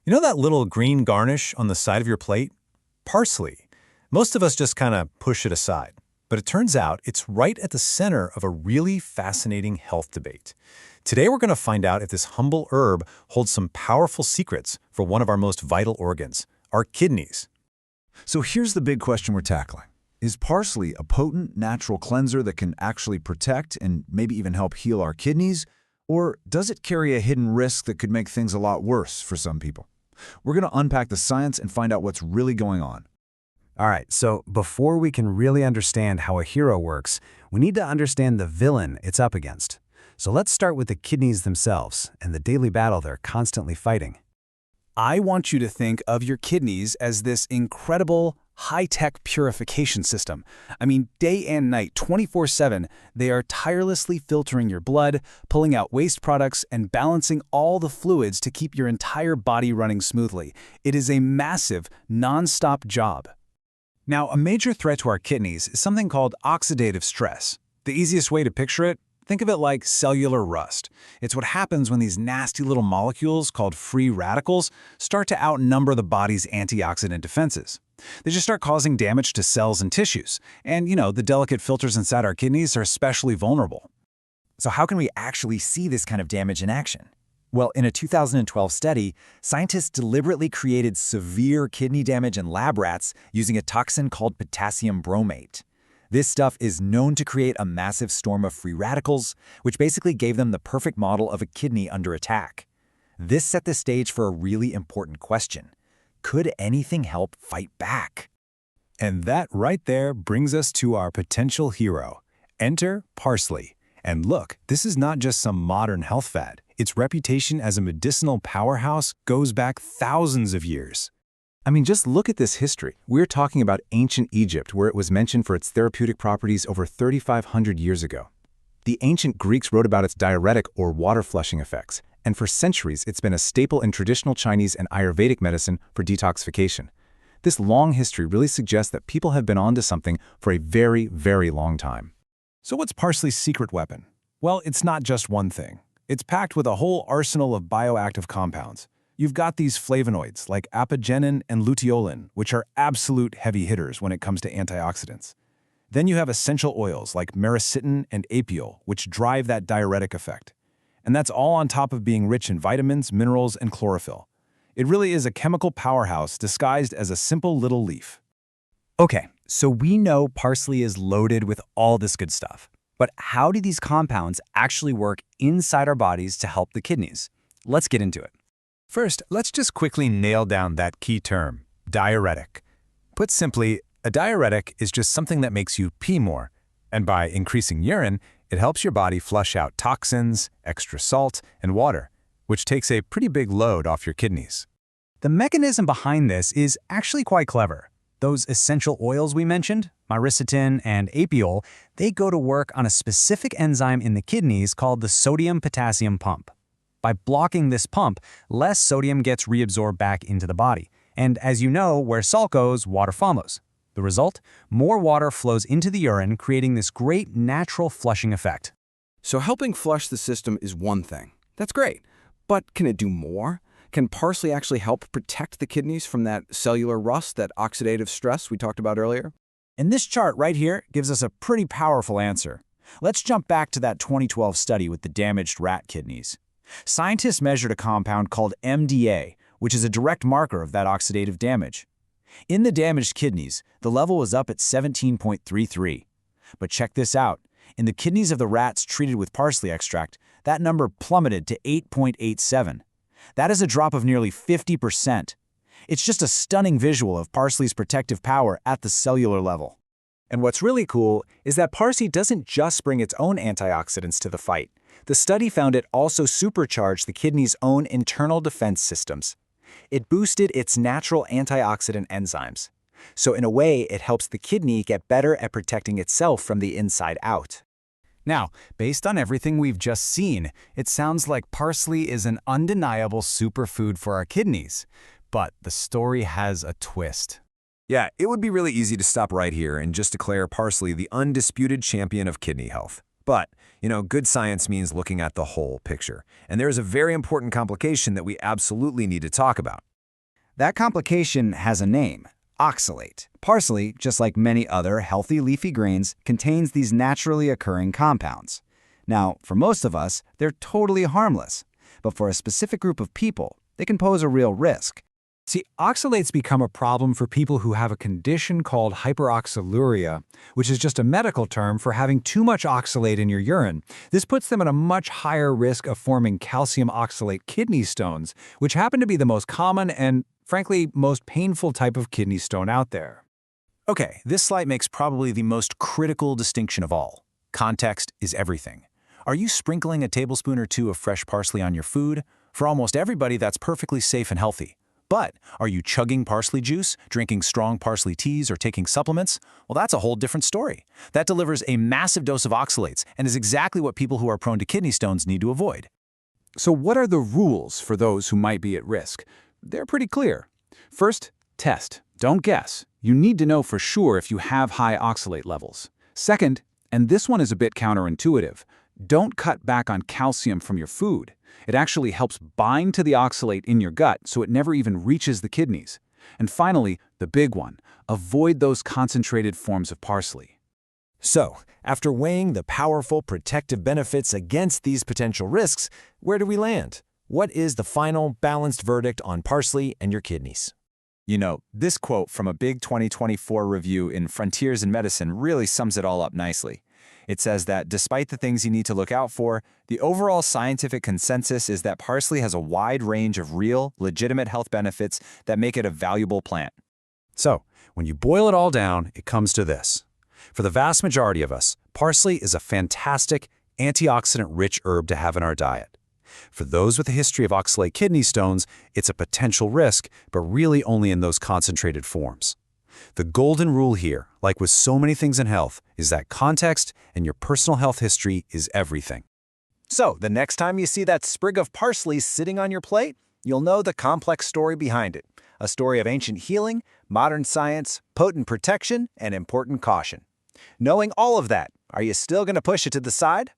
You know that little green garnish on the side of your plate? Parsley. Most of us just kind of push it aside. But it turns out it's right at the center of a really fascinating health debate. Today we're going to find out if this humble herb holds some powerful secrets for one of our most vital organs, our kidneys. So here's the big question we're tackling. Is parsley a potent natural cleanser that can actually protect and maybe even help heal our kidneys? Or does it carry a hidden risk that could make things a lot worse for some people? We're going to unpack the science and find out what's really going on. All right, so before we can really understand how a hero works, we need to understand the villain it's up against. So let's start with the kidneys themselves and the daily battle they're constantly fighting. I want you to think of your kidneys as this incredible, high-tech purification system. I mean, day and night, 24/7, they are tirelessly filtering your blood, pulling out waste products, and balancing all the fluids to keep your entire body running smoothly. It is a massive, non-stop job. Now, a major threat to our kidneys is something called oxidative stress. The easiest way to picture it, think of it like cellular rust. It's what happens when these nasty little molecules called free radicals start to outnumber the body's antioxidant defenses. They just start causing damage to cells and tissues. And, the delicate filters inside our kidneys are especially vulnerable. So how can we actually see this kind of damage in action? Well, in a 2012 study, scientists deliberately created severe kidney damage in lab rats using a toxin called potassium bromate. This stuff is known to create a massive storm of free radicals, which basically gave them the perfect model of a kidney under attack. This set the stage for a really important question. Could anything help fight back? And that right there brings us to our potential hero. Enter parsley. And look, this is not just some modern health fad. Its reputation as a medicinal powerhouse goes back thousands of years. I mean, just look at this history. We're talking about ancient Egypt, where it was mentioned for its therapeutic properties over 3,500 years ago. The ancient Greeks wrote about its diuretic or water-flushing effects, and for centuries it's been a staple in traditional Chinese and Ayurvedic medicine for detoxification. This long history really suggests that people have been onto something for a very, very long time. So what's parsley's secret weapon? Well, it's not just one thing. It's packed with a whole arsenal of bioactive compounds. You've got these flavonoids like apigenin and luteolin, which are absolute heavy hitters when it comes to antioxidants. Then you have essential oils like myricetin and apiol, which drive that diuretic effect. And that's all on top of being rich in vitamins, minerals, and chlorophyll. It really is a chemical powerhouse disguised as a simple little leaf. Okay, so we know parsley is loaded with all this good stuff. But how do these compounds actually work inside our bodies to help the kidneys? Let's get into it. First, let's just quickly nail down that key term, diuretic. Put simply, a diuretic is just something that makes you pee more. And by increasing urine, it helps your body flush out toxins, extra salt, and water, which takes a pretty big load off your kidneys. The mechanism behind this is actually quite clever. Those essential oils we mentioned, myricetin and apiol, they go to work on a specific enzyme in the kidneys called the sodium-potassium pump. By blocking this pump, less sodium gets reabsorbed back into the body. And as you know, where salt goes, water follows. The result? More water flows into the urine, creating this great natural flushing effect. So helping flush the system is one thing. That's great. But can it do more? Can parsley actually help protect the kidneys from that cellular rust, that oxidative stress we talked about earlier? And this chart right here gives us a pretty powerful answer. Let's jump back to that 2012 study with the damaged rat kidneys. Scientists measured a compound called MDA, which is a direct marker of that oxidative damage. In the damaged kidneys, the level was up at 17.33. But check this out. In the kidneys of the rats treated with parsley extract, that number plummeted to 8.87. That is a drop of nearly 50%. It's just a stunning visual of parsley's protective power at the cellular level. And what's really cool is that parsley doesn't just bring its own antioxidants to the fight. The study found it also supercharged the kidney's own internal defense systems. It boosted its natural antioxidant enzymes. So in a way, it helps the kidney get better at protecting itself from the inside out. Now, based on everything we've just seen, it sounds like parsley is an undeniable superfood for our kidneys. But the story has a twist. Yeah, it would be really easy to stop right here and just declare parsley the undisputed champion of kidney health. But, good science means looking at the whole picture. And there is a very important complication that we absolutely need to talk about. That complication has a name: oxalate. Parsley, just like many other healthy leafy greens, contains these naturally occurring compounds. Now, for most of us, they're totally harmless, but for a specific group of people, they can pose a real risk. See, oxalates become a problem for people who have a condition called hyperoxaluria, which is just a medical term for having too much oxalate in your urine. This puts them at a much higher risk of forming calcium oxalate kidney stones, which happen to be the most common and, frankly, most painful type of kidney stone out there. Okay, this slide makes probably the most critical distinction of all. Context is everything. Are you sprinkling a tablespoon or two of fresh parsley on your food? For almost everybody, that's perfectly safe and healthy. But are you chugging parsley juice, drinking strong parsley teas, or taking supplements? Well, that's a whole different story. That delivers a massive dose of oxalates and is exactly what people who are prone to kidney stones need to avoid. So what are the rules for those who might be at risk? They're pretty clear. First, test. Don't guess. You need to know for sure if you have high oxalate levels. Second, and this one is a bit counterintuitive, don't cut back on calcium from your food. It actually helps bind to the oxalate in your gut so it never even reaches the kidneys. And finally, the big one, avoid those concentrated forms of parsley. So, after weighing the powerful protective benefits against these potential risks, where do we land? What is the final balanced verdict on parsley and your kidneys? You know, this quote from a big 2024 review in Frontiers in Medicine really sums it all up nicely. It says that despite the things you need to look out for, the overall scientific consensus is that parsley has a wide range of real, legitimate health benefits that make it a valuable plant. So, when you boil it all down, it comes to this. For the vast majority of us, parsley is a fantastic, antioxidant-rich herb to have in our diet. For those with a history of oxalate kidney stones, it's a potential risk, but really only in those concentrated forms. The golden rule here, like with so many things in health, is that context and your personal health history is everything. So, the next time you see that sprig of parsley sitting on your plate, you'll know the complex story behind it. A story of ancient healing, modern science, potent protection, and important caution. Knowing all of that, are you still going to push it to the side?